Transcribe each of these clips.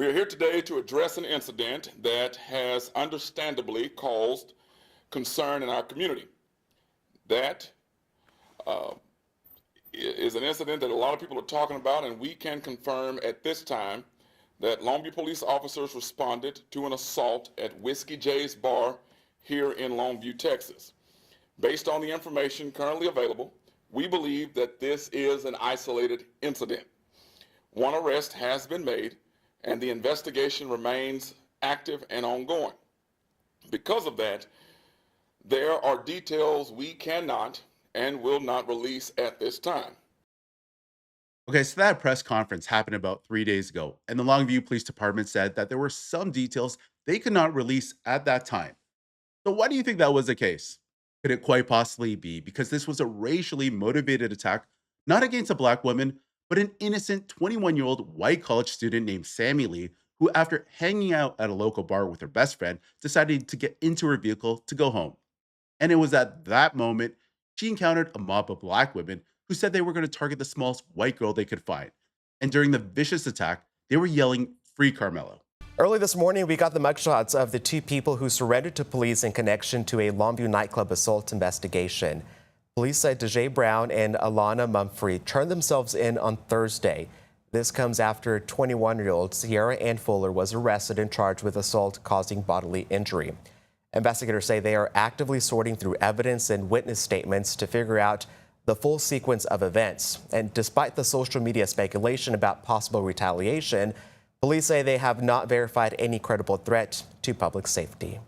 We are here today to address an incident that has understandably caused concern in our community. That is an incident that a lot of people are talking about, and we can confirm at this time that Longview police officers responded to an assault at Whiskey J's Bar here in Longview, Texas. Based on the information currently available, we believe that this is an isolated incident. One arrest has been made, and the investigation remains active and ongoing. Because of that, there are details we cannot and will not release at this time. Okay, so that press conference happened about 3 days ago, and the Longview Police Department said that there were some details they could not release at that time. So, why do you think that was the case? Could it quite possibly be because this was a racially motivated attack, not against a black woman, but an innocent 21-year-old white college student named Sammy Lee, who, after hanging out at a local bar with her best friend, decided to get into her vehicle to go home? And it was at that moment she encountered a mob of black women who said they were going to target the smallest white girl they could find. And during the vicious attack, they were yelling, "Free Karmelo." Early this morning, we got the mugshots of the two people who surrendered to police in connection to a Longview nightclub assault investigation. Police said Dejae Brown and Alana Mumphrey turned themselves in on Thursday. This comes after 21-year-old Sierra Ann Fuller was arrested and charged with assault causing bodily injury. Investigators say they are actively sorting through evidence and witness statements to figure out the full sequence of events. And despite the social media speculation about possible retaliation, police say they have not verified any credible threat to public safety.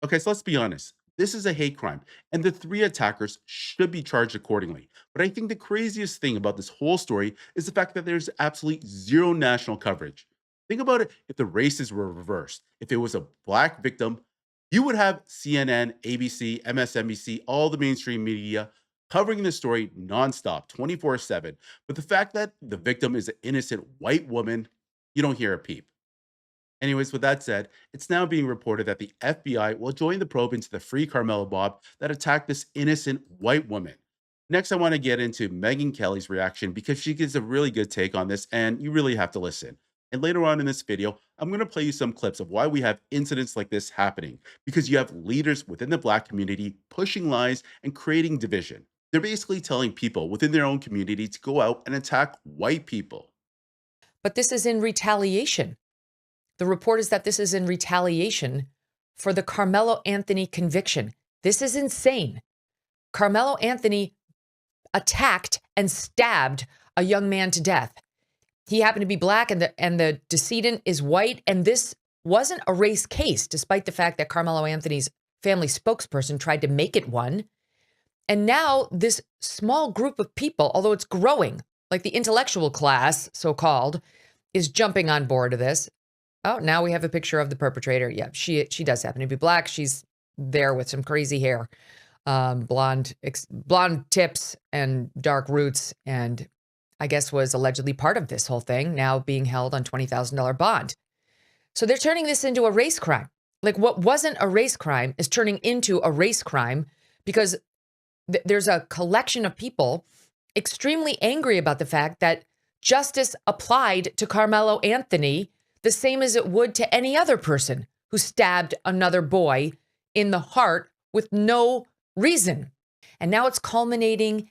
Okay, so let's be honest. This is a hate crime, and the three attackers should be charged accordingly. But I think the craziest thing about this whole story is the fact that there's absolutely zero national coverage. Think about it if the races were reversed. If it was a black victim, you would have CNN, ABC, MSNBC, all the mainstream media covering the story nonstop, 24/7. But the fact that the victim is an innocent white woman, you don't hear a peep. Anyways, with that said, it's now being reported that the FBI will join the probe into the Free Karmelo mob that attacked this innocent white woman. Next, I want to get into Megyn Kelly's reaction because she gives a really good take on this, and you really have to listen. And later on in this video, I'm going to play you some clips of why we have incidents like this happening, because you have leaders within the black community pushing lies and creating division. They're basically telling people within their own community to go out and attack white people. But this is in retaliation. The report is that this is in retaliation for the Karmelo Anthony conviction. This is insane. Karmelo Anthony attacked and stabbed a young man to death. He happened to be black, and the decedent is white. And this wasn't a race case, despite the fact that Karmelo Anthony's family spokesperson tried to make it one. And now this small group of people, although it's growing, like the intellectual class, so-called, is jumping on board to this. Oh, now we have a picture of the perpetrator. Yeah, she does happen to be black. She's there with some crazy hair, blonde tips and dark roots, and I guess was allegedly part of this whole thing, now being held on $20,000 bond. So they're turning this into a race crime. Like, what wasn't a race crime is turning into a race crime because there's a collection of people extremely angry about the fact that justice applied to Karmelo Anthony the same as it would to any other person who stabbed another boy in the heart with no reason. And now it's culminating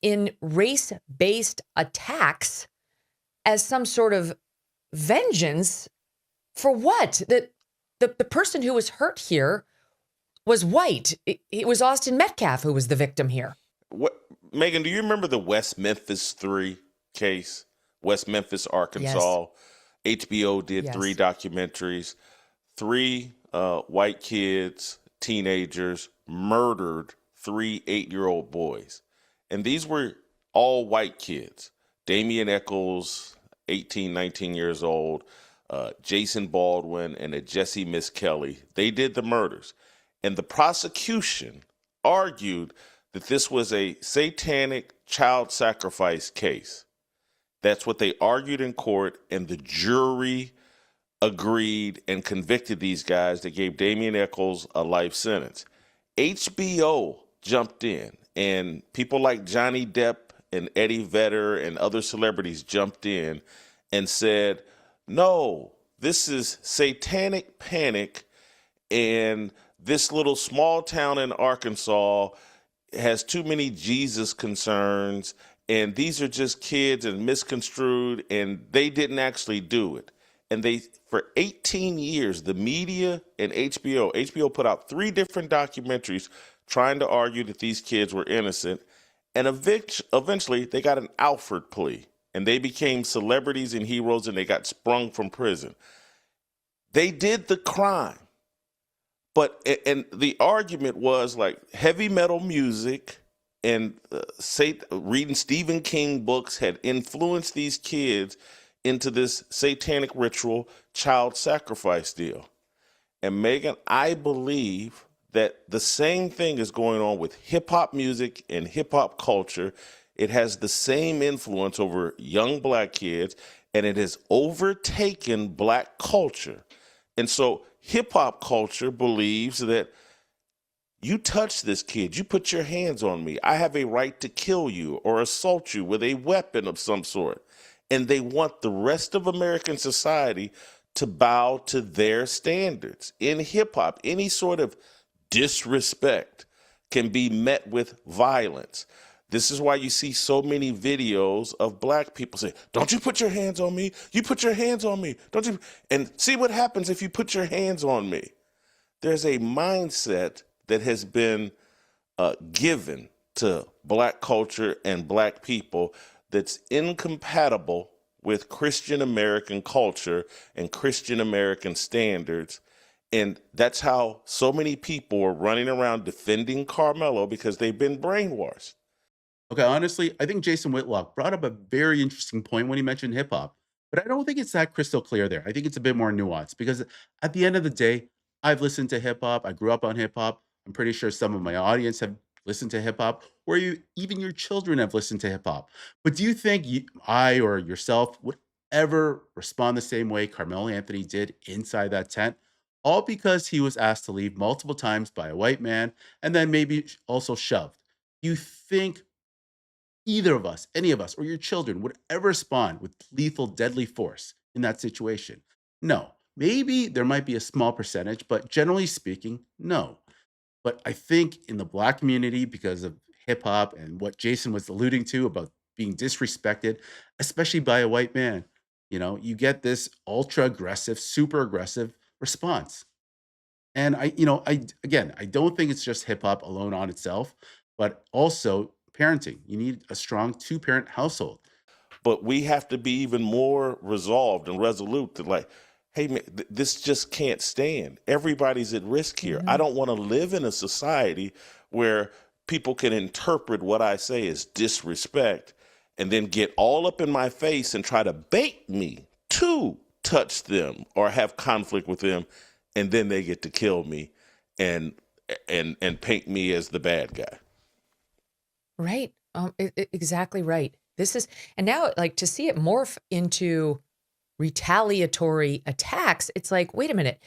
in race-based attacks as some sort of vengeance for what? The person who was hurt here was white. It was Austin Metcalf who was the victim here. What, Megyn, do you remember the West Memphis 3 case? West Memphis, Arkansas. Yes. HBO did 3 documentaries. 3 white kids, teenagers, murdered 3 8-year-old boys. And these were all white kids. Damian Eccles, 18, 19 years old, Jason Baldwin, and a Jesse Miss Kelly. They did the murders. And the prosecution argued that this was a satanic child sacrifice case. That's what they argued in court, and the jury agreed and convicted these guys that gave Damian Eccles a life sentence. HBO jumped in, and people like Johnny Depp and Eddie Vedder and other celebrities jumped in and said, No, this is satanic panic, and this little small town in Arkansas has too many Jesus concerns, and these are just kids and misconstrued, and they didn't actually do it. And they, for 18 years, the media and HBO put out 3 different documentaries trying to argue that these kids were innocent, and eventually they got an Alford plea, and they became celebrities and heroes, and they got sprung from prison. They did the crime. But and the argument was like heavy metal music and reading Stephen King books had influenced these kids into this satanic ritual child sacrifice deal. And Megan, I believe that the same thing is going on with hip hop music and hip hop culture. It has the same influence over young black kids, and it has overtaken black culture. And so hip hop culture believes that you touch this kid, you put your hands on me, I have a right to kill you or assault you with a weapon of some sort. And they want the rest of American society to bow to their standards. In hip hop, any sort of disrespect can be met with violence. This is why you see so many videos of black people say, "Don't you put your hands on me? You put your hands on me. Don't you?" And see what happens if you put your hands on me. There's a mindset that has been given to black culture and black people that's incompatible with Christian American culture and Christian American standards. And that's how so many people are running around defending Karmelo, because they've been brainwashed. Okay, honestly, I think Jason Whitlock brought up a very interesting point when he mentioned hip hop, but I don't think it's that crystal clear there. I think it's a bit more nuanced because at the end of the day, I've listened to hip hop. I grew up on hip hop. I'm pretty sure some of my audience have listened to hip hop, or even your children have listened to hip hop. But do you think I or yourself would ever respond the same way Carmelo Anthony did inside that tent? All because he was asked to leave multiple times by a white man and then maybe also shoved. You think either of us, any of us, or your children would ever respond with lethal, deadly force in that situation? No. Maybe there might be a small percentage, but generally speaking, no. But I think in the black community, because of hip hop and what Jason was alluding to about being disrespected, especially by a white man, you get this ultra aggressive, super aggressive response. And I don't think it's just hip hop alone on itself, but also parenting. You need a strong two-parent household. But we have to be even more resolved and resolute to like, hey, man, this just can't stand. Everybody's at risk here. I Mhm. don't want to live in a society where people can interpret what I say as disrespect and then get all up in my face and try to bait me to touch them or have conflict with them, and then they get to kill me and and paint me as the bad guy. Right. Exactly right. This is, and now like to see it morph into retaliatory attacks, it's like, wait a minute.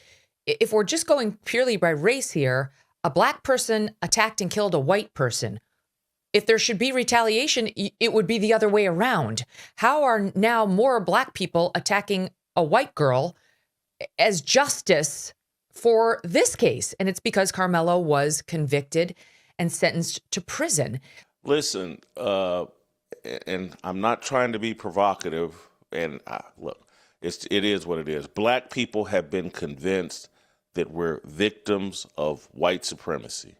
If we're just going purely by race here, a black person attacked and killed a white person. If there should be retaliation, it would be the other way around. How are now more black people attacking a white girl as justice for this case? And it's because Carmelo was convicted and sentenced to prison. Listen, and I'm not trying to be provocative. And look, it is what it is. Black people have been convinced that we're victims of white supremacy.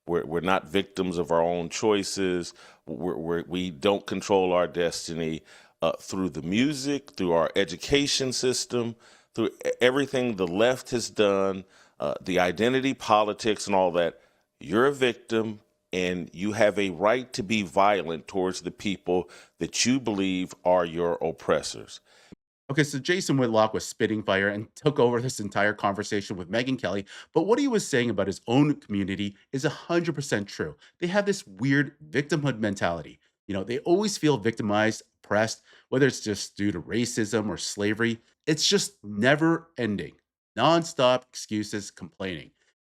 We're not victims of our own choices. We don't control our destiny through the music, through our education system, through everything the left has done, the identity politics and all that. You're a victim, and you have a right to be violent towards the people that you believe are your oppressors. Okay, so Jason Whitlock was spitting fire and took over this entire conversation with Megyn Kelly. But what he was saying about his own community is 100% true. They have this weird victimhood mentality. They always feel victimized, oppressed, whether it's just due to racism or slavery. It's just never ending, nonstop excuses, complaining.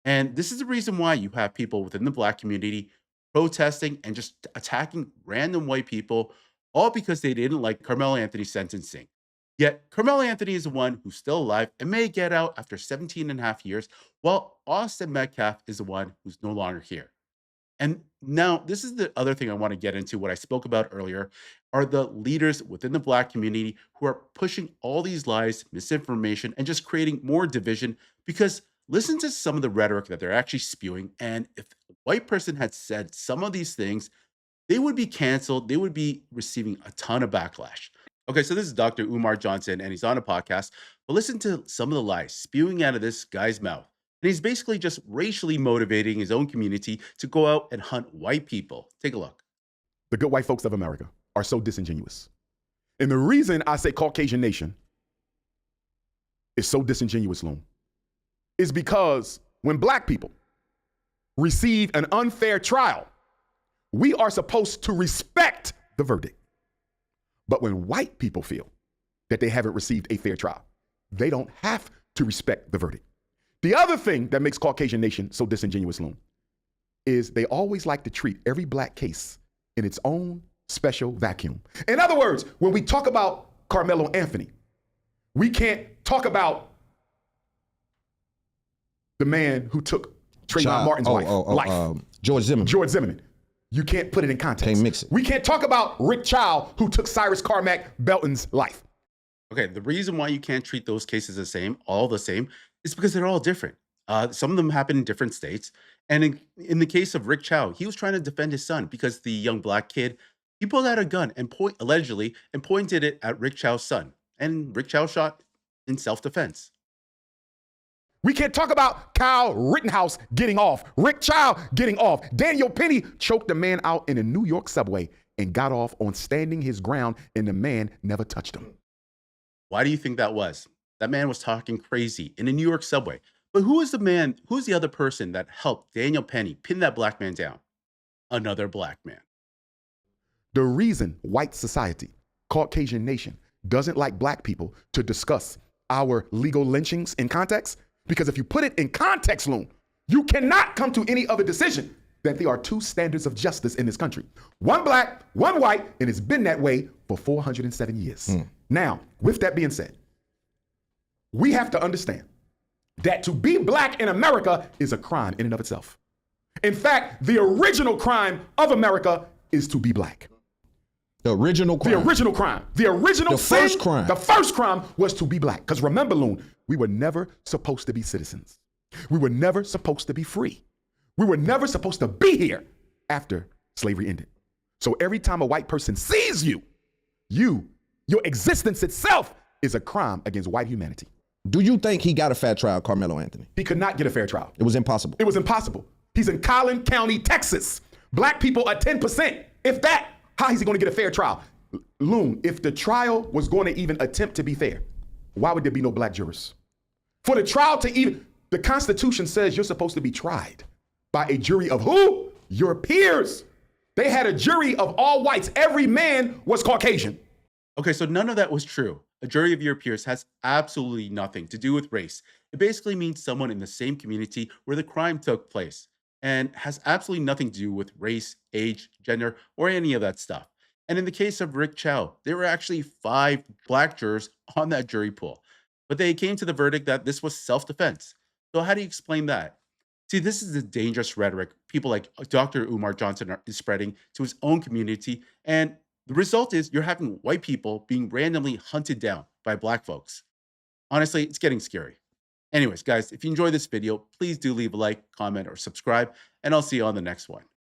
And this is the reason why you have people within the black community protesting and just attacking random white people, all because they didn't like Carmelo Anthony's sentencing. Yet, Carmelo Anthony is the one who's still alive and may get out after 17 and a half years, while Austin Metcalf is the one who's no longer here. And now, this is the other thing I want to get into. What I spoke about earlier are the leaders within the Black community who are pushing all these lies, misinformation, and just creating more division. Because listen to some of the rhetoric that they're actually spewing. And if a white person had said some of these things, they would be canceled. They would be receiving a ton of backlash. Okay, so this is Dr. Umar Johnson, and he's on a podcast. But listen to some of the lies spewing out of this guy's mouth. And he's basically just racially motivating his own community to go out and hunt white people. Take a look. The good white folks of America are so disingenuous. And the reason I say Caucasian nation is so disingenuous, Loon, is because when black people receive an unfair trial, we are supposed to respect the verdict. But when white people feel that they haven't received a fair trial, they don't have to respect the verdict. The other thing that makes Caucasian nation so disingenuous, Loon, is they always like to treat every black case in its own special vacuum. In other words, when we talk about Karmelo Anthony, we can't talk about the man who took Trayvon Martin's life. George Zimmerman. George Zimmerman. You can't put it in context. Can't mix it. We can't talk about Rick Child, who took Cyrus Carmack Belton's life. Okay, the reason why you can't treat those cases all the same, is because they're all different. Some of them happen in different states. And in the case of Rick Chow, he was trying to defend his son because the young black kid, he pulled out a gun and allegedly pointed it at Rick Chow's son. And Rick Chow shot in self-defense. We can't talk about Kyle Rittenhouse getting off, Rick Child getting off. Daniel Penny choked a man out in a New York subway and got off on standing his ground, and the man never touched him. Why do you think that was? That man was talking crazy in a New York subway. But who's the other person that helped Daniel Penny pin that black man down? Another black man. The reason white society, Caucasian nation, doesn't like black people to discuss our legal lynchings in context, because if you put it in context, Loon, you cannot come to any other decision that there are two standards of justice in this country. One black, one white, and it's been that way for 407 years. Now, with that being said, we have to understand that to be black in America is a crime in and of itself. In fact, the original crime of America is to be black. The original crime. The original crime. The original sin. First crime. The first crime was to be black. Because remember, Loon, we were never supposed to be citizens. We were never supposed to be free. We were never supposed to be here after slavery ended. So every time a white person sees you, your existence itself is a crime against white humanity. Do you think he got a fair trial, Karmelo Anthony? He could not get a fair trial. It was impossible. It was impossible. He's in Collin County, Texas. Black people are 10%. If that, how is he going to get a fair trial? Loon, if the trial was going to even attempt to be fair, why would there be no black jurors? For the trial to even, the Constitution says you're supposed to be tried by a jury of who? Your peers. They had a jury of all whites. Every man was Caucasian. Okay, so none of that was true. A jury of your peers has absolutely nothing to do with race. It basically means someone in the same community where the crime took place and has absolutely nothing to do with race, age, gender, or any of that stuff. And in the case of Rick Chow, there were actually 5 black jurors on that jury pool, but they came to the verdict that this was self-defense. So how do you explain that? See, this is the dangerous rhetoric people like Dr. Umar Johnson is spreading to his own community, and the result is you're having white people being randomly hunted down by black folks. Honestly, it's getting scary. Anyways, guys, if you enjoyed this video, please do leave a like, comment, or subscribe, and I'll see you on the next one.